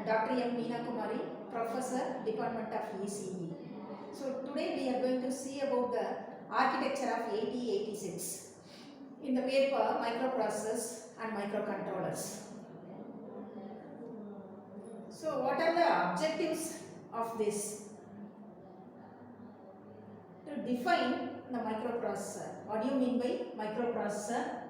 Dr.M.Meenakumari, Professor, Department of ECE. So today we are going to see about the architecture of 8086 in the paper Microprocessors and Microcontrollers. So what are the objectives of this? To define the microprocessor. What do you mean by microprocessor?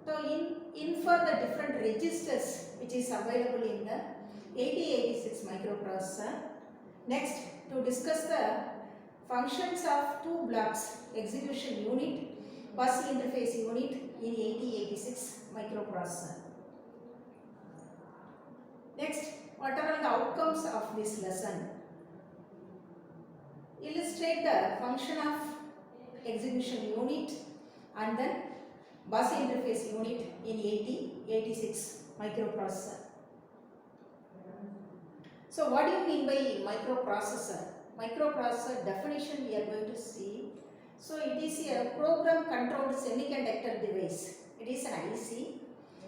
So infer the different registers which is available in the 8086 microprocessor. Next, to discuss the functions of two blocks, execution unit, bus interface unit in 8086 microprocessor. Next, what are the outcomes of this lesson? Illustrate the function of execution unit and then bus interface unit in 8086 microprocessor. So what do you mean by microprocessor? Microprocessor definition we are going to see. So it is a program controlled semiconductor device. It is an IC.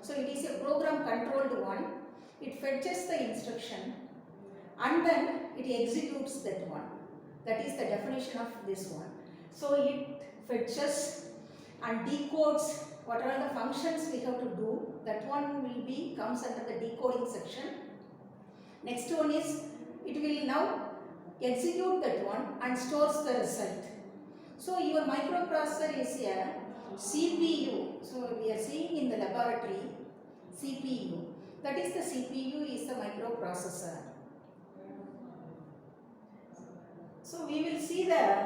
So it is a program controlled one. It fetches the instruction and then it executes that one. That is the definition of this one. So it fetches and decodes what are the functions we have to do. That one will be comes under the decoding section. Next one is it will now execute that one and stores the result. So your microprocessor is a CPU. So we are seeing in the laboratory CPU. That is the CPU is the microprocessor. So we will see the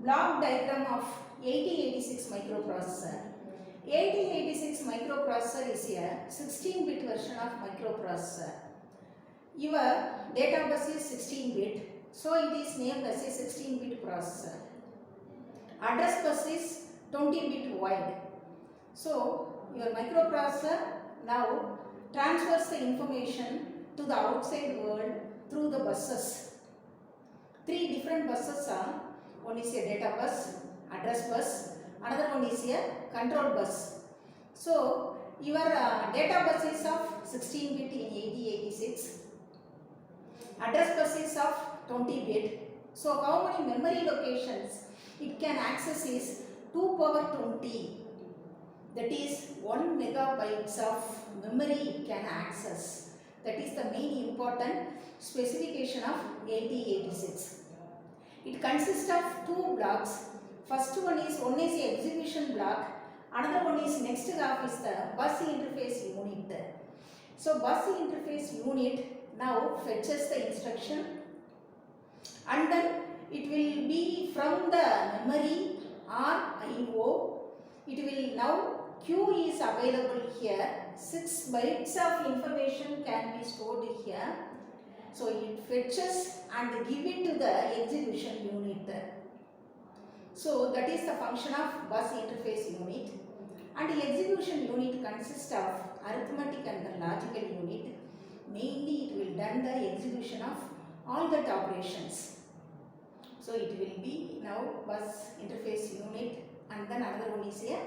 block diagram of 8086 microprocessor. 8086 microprocessor is a 16-bit version of microprocessor. Your data bus is 16-bit, so it is named as a 16-bit processor. Address bus is 20-bit wide. So your microprocessor now transfers the information to the outside world through the buses. Three different buses are, one is a data bus, address bus, another one is a control bus. So your data bus is of 16-bit in 8086, address bus is of 20-bit. So how many memory locations it can access is 2 power 20. That is 1 megabytes of memory it can access. That is the main important specification of 8086. It consists of two blocks. First one is the execution block. Another one is next half is the bus interface unit. So bus interface unit now fetches the instruction and then it will be from the memory or IO. It will now Q is available here. 6 bytes of information can be stored here. So it fetches and give it to the execution unit. So that is the function of bus interface unit. And the execution unit consists of arithmetic and the logical unit. Mainly it will done the execution of all the operations. So it will be now bus interface unit and then another one is a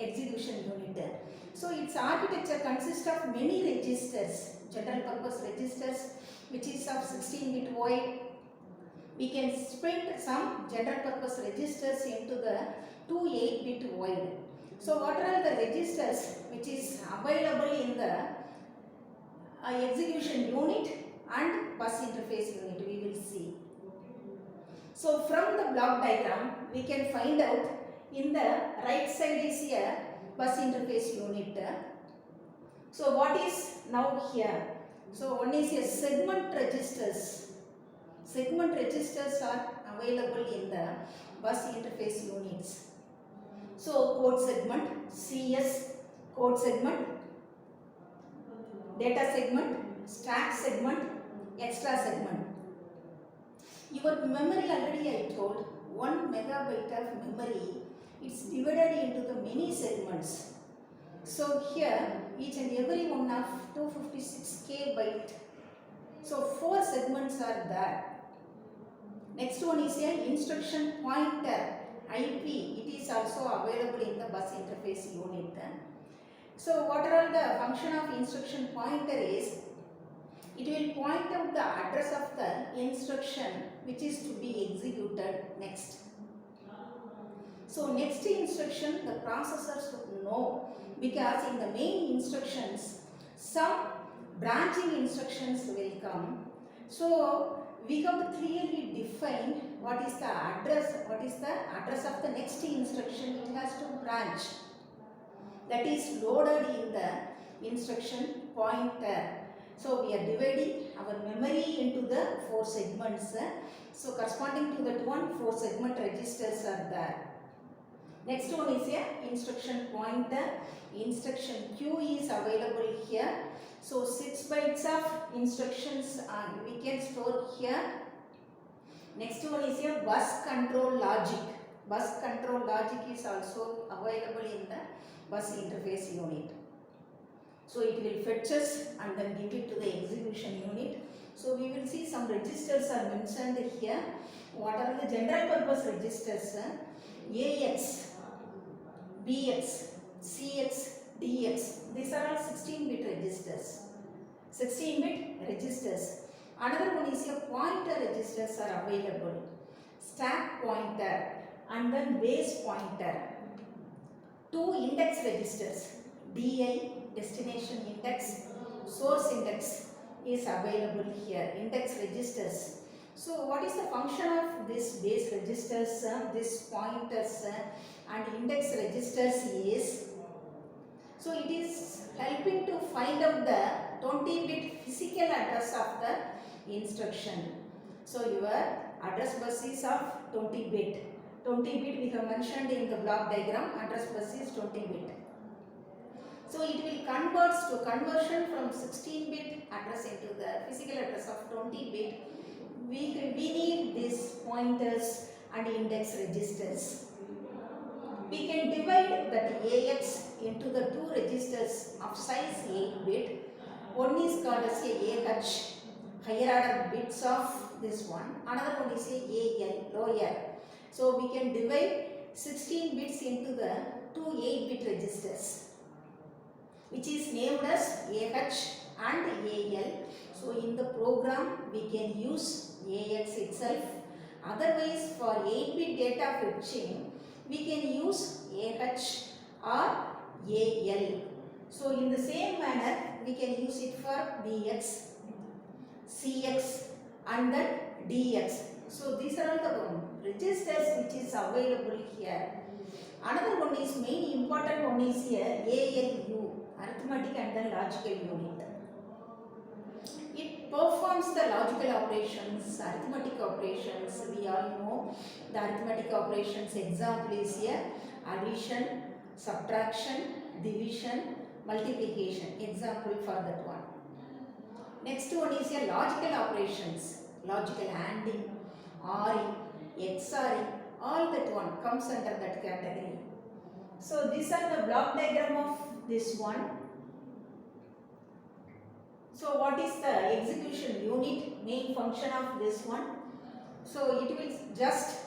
execution unit. So its architecture consists of many registers, general purpose registers which is of 16-bit wide. We can split some general purpose registers into the 2 8-bit wide. So what are the registers which is available in the execution unit and bus interface unit, we will see. So from the block diagram we can find out in the right side is a bus interface unit. So what is now here? So one is a segment registers. Segment registers are available in the bus interface units. So code segment, CS, code segment, data segment, stack segment, extra segment. Your memory already I told 1 megabyte of memory. It's divided into the many segments. So here each and every one of 256k byte. So 4 segments are there. Next one is a instruction pointer IP. It is also available in the bus interface unit. So what are the function of instruction pointer is it will point out the address of the instruction which is to be executed next. So next instruction the processor should know, because in the main instructions some branching instructions will come. So we have to clearly define what is the address of the next instruction it has to branch. That is loaded in the instruction pointer. So we are dividing our memory into the 4 segments. So corresponding to that one, 4 segment registers are there. Next one is a instruction pointer. Instruction queue is available here. So 6 bytes of instructions we can store here. Next one is a bus control logic. Bus control logic is also available in the bus interface unit. So it will fetch us and then give it to the execution unit. So we will see some registers are mentioned here. What are the general purpose registers? AX, BX, CX, DX. These are all 16-bit registers. 16-bit registers. Another one is a pointer registers are available. Stack pointer and then base pointer. 2 index registers. DI, destination index, source index is available here. Index registers. So what is the function of this base registers, this pointers and index registers is, so it is helping to find out the 20-bit physical address of the instruction. So your address bus is of 20-bit. 20-bit we have mentioned in the block diagram, address bus is 20-bit. So it will convert to conversion from 16-bit address into the physical address of 20-bit. We need these pointers and index registers. We can divide that AX into the 2 registers of size 8-bit. One is called as a AH, higher order bits of this one. Another one is a AL, lower. So we can divide 16 bits into the 2 8-bit registers, which is named as AH and AL. So in the program we can use AX itself. Otherwise for 8-bit data fetching we can use AH or AL. So in the same manner we can use it for BX, CX and then DX. So these are all the registers which is available here. Another one is main important one is here ALU, arithmetic and then logical unit. It performs the logical operations, arithmetic operations. We all know the arithmetic operations. Example is here addition, subtraction, division, multiplication. Example for that one. Next one is here logical operations, logical ANDing, ORing, XORing. All that one comes under that category. So these are the block diagram of this one. So what is the execution unit, main function of this one? So it will just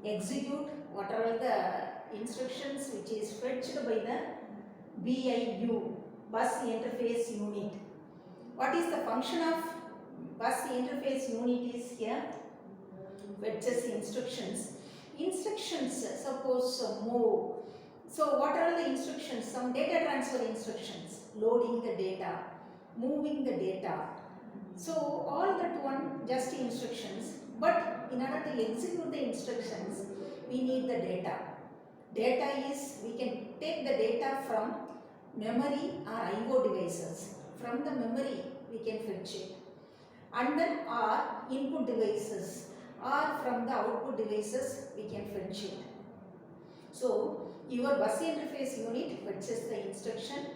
execute whatever the instructions which is fetched by the BIU, bus interface unit. What is the function of bus interface unit is here? Fetches instructions. Instructions, suppose move. So what are the instructions? Some data transfer instructions, loading the data, moving the data. So all that one just instructions, but in order to execute the instructions we need the data. Data is, we can take the data from memory or IO devices. From the memory we can fetch it, and then our input devices or from the output devices we can fetch it. So your bus interface unit fetches the instruction,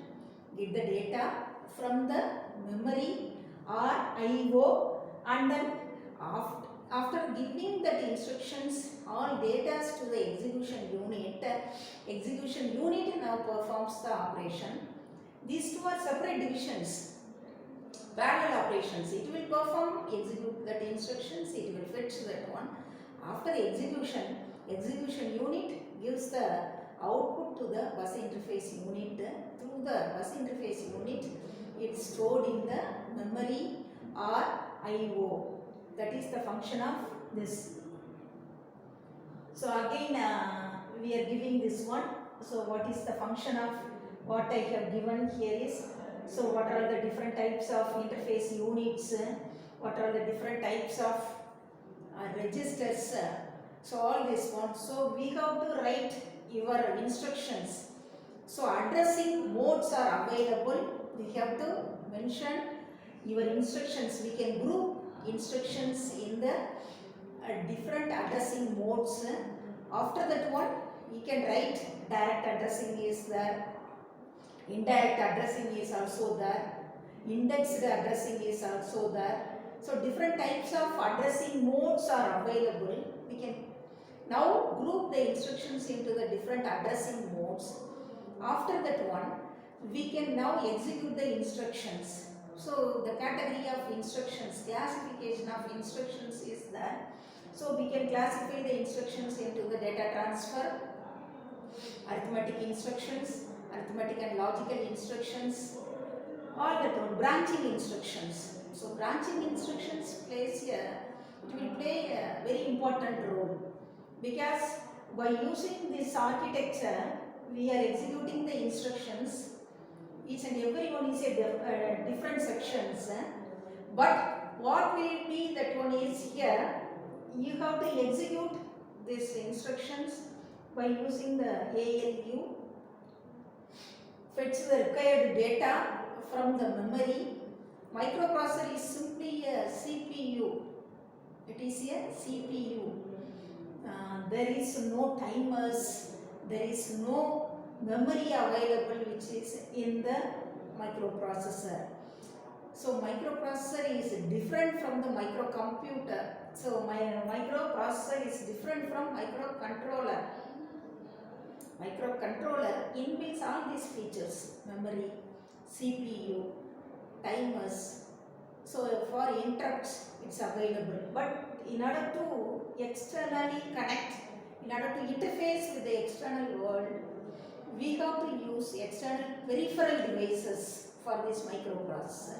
get the data from the memory or IO, and then after giving that instructions all data to the execution unit now performs the operation. These two are separate divisions, parallel operations. It will perform, execute that instructions, it will fetch that one. After execution unit gives the output to the bus interface unit. Through the bus interface unit, it's stored in the memory or or IO. That is the function of this. So again we are giving this one. So what is the function of what I have given here is, so what are the different types of interface units, what are the different types of registers, so all this one. So we have to write your instructions. So addressing modes are available. We have to mention your instructions. We can group instructions in the different addressing modes. After that one, you can write direct addressing is there, indirect addressing is also there, indexed addressing is also there. So different types of addressing modes are available. We can now group the instructions into the different addressing modes. After that one, we can now execute the instructions. So the category of instructions, classification of instructions is there. So we can classify the instructions into the data transfer, arithmetic instructions, arithmetic and logical instructions, all the branching instructions. So branching instructions will play a very important role, because by using this architecture we are executing the instructions. Each and every one is a different sections, but what will be that one is here, you have to execute these instructions by using the ALU, fetch the required data from the memory. Microprocessor is simply a CPU. It is a CPU. There is no timers, there is no memory available which is in the microprocessor. So microprocessor is different from the microcomputer. So microprocessor is different from microcontroller. Microcontroller inbuilds all these features: memory, CPU, timers. So for interrupts it's available. But in order to externally connect, in order to interface with the external world, we have to use external peripheral devices for this microprocessor.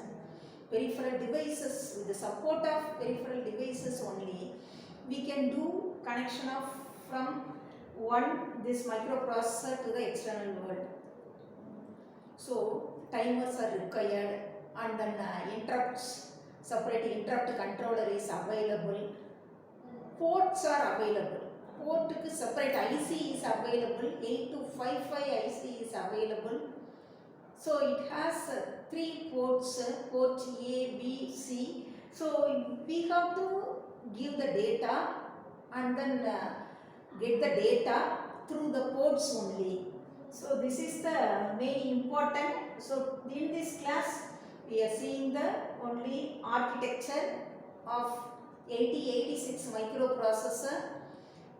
Peripheral devices, with the support of peripheral devices only, we can do connection of from this microprocessor to the external world. So timers are required, and then interrupts, separate interrupt controller is available. Ports are available. Port to separate IC is available. 8255 IC is available. So it has 3 ports, port A, B, C. So we have to give the data and then get the data through the ports only. So this is the main important. So in this class we are seeing the only architecture of 8086 microprocessor.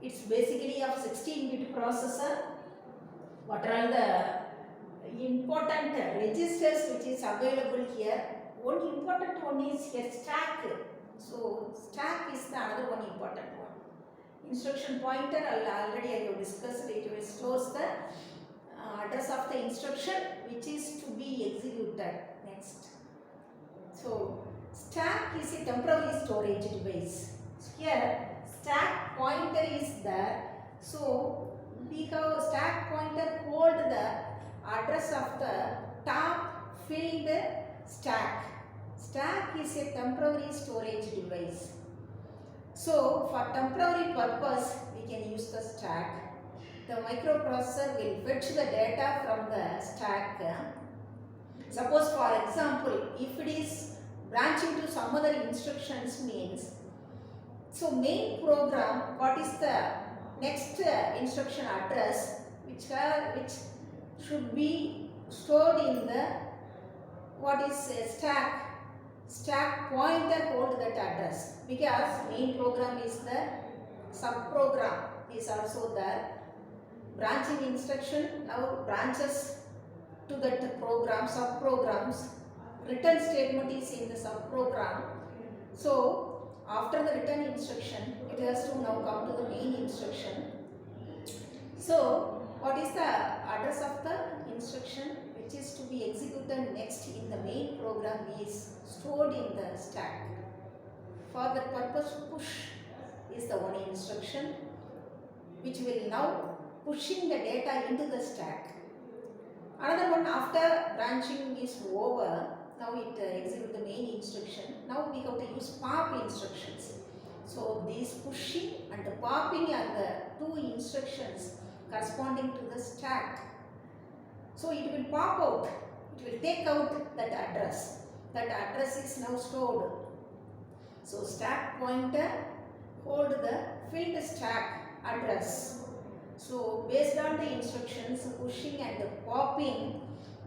It's basically of 16-bit processor. What are the important registers which is available here? One important one is here, stack. So stack is the another one important one. Instruction pointer, already I have discussed it, will stores the address of the instruction which is to be executed next. So stack is a temporary storage device. Here stack pointer is there. So we have stack pointer hold the address of the top filled stack. Stack is a temporary storage device. So for temporary purpose we can use the stack. The microprocessor will fetch the data from the stack. Suppose for example, if it is branching to some other instructions means, so main program, what is the next instruction address which should be stored in the what is a stack pointer hold that address, because main program is the subprogram is also there. Branching instruction now branches to that program, subprograms. Return statement is in the subprogram. So after the return instruction, it has to now come to the main instruction. So what is the address of the instruction which is to be executed next in the main program is stored in the stack. For that purpose, push is the one instruction which will now pushing the data into the stack. Another one, after branching is over, now it executes the main instruction. Now we have to use pop instructions. So these pushing and the popping are the two instructions corresponding to the stack. So it will pop out, it will take out that address. That address is now stored. So stack pointer hold the filled stack address. So based on the instructions pushing and popping,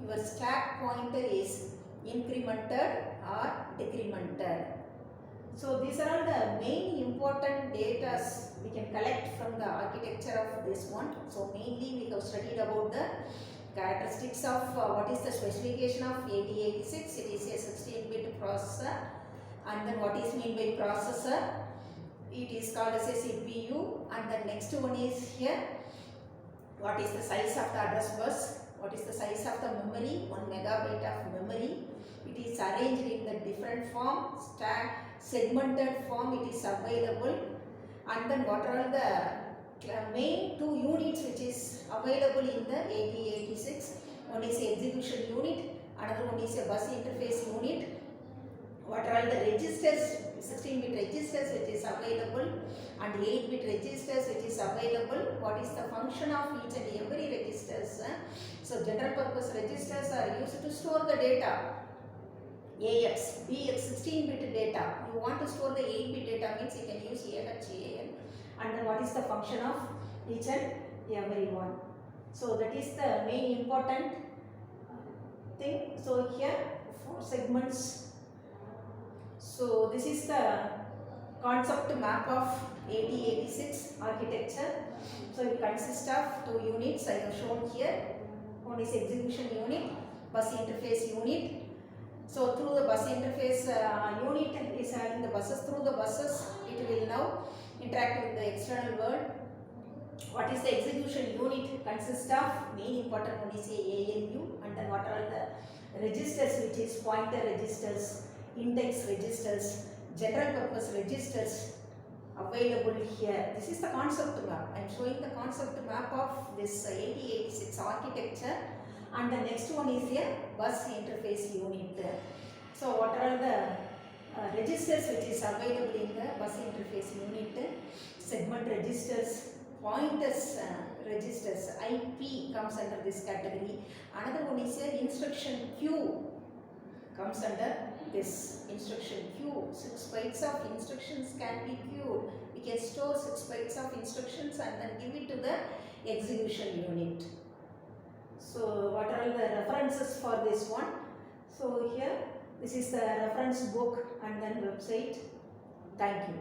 your stack pointer is incremented or decremented. So these are all the main important data we can collect from the architecture of this one. So mainly we have studied about the characteristics of what is the specification of 8086. It is a 16-bit processor, and then what is meant by processor. It is called as a CPU, and the next one is here. What is the size of the address bus? What is the size of the memory? 1 megabyte of memory. It is arranged in the different form, stack, segmented form it is available. And then what are the main two units which is available in the 8086? One is the execution unit, another one is a bus interface unit. What are the registers? 16-bit registers which is available, and 8-bit registers which is available. What is the function of each and every registers? So general purpose registers are used to store the data. AX, BX, 16-bit data. You want to store the 8-bit data means you can use AHAL. And then what is the function of each and every one? So that is the main important thing. So here 4 segments. So this is the concept map of 8086 architecture. So it consists of 2 units I have shown here. One is execution unit, bus interface unit. So through the bus interface unit is having the buses. Through the buses it will now interact with the external world. What is the execution unit consists of? Main important one is ALU, and then what are the registers which is pointer registers, index registers, general purpose registers available here. This is the concept map. I am showing the concept map of this 8086 architecture, and the next one is a bus interface unit. So what are the registers which is available in the bus interface unit? Segment registers, pointers registers, IP comes under this category. Another one is a instruction queue comes under this instruction queue. 6 bytes of instructions can be queued. We can store 6 bytes of instructions and then give it to the execution unit. So what are the references for this one? So here this is the reference book and then website. Thank you.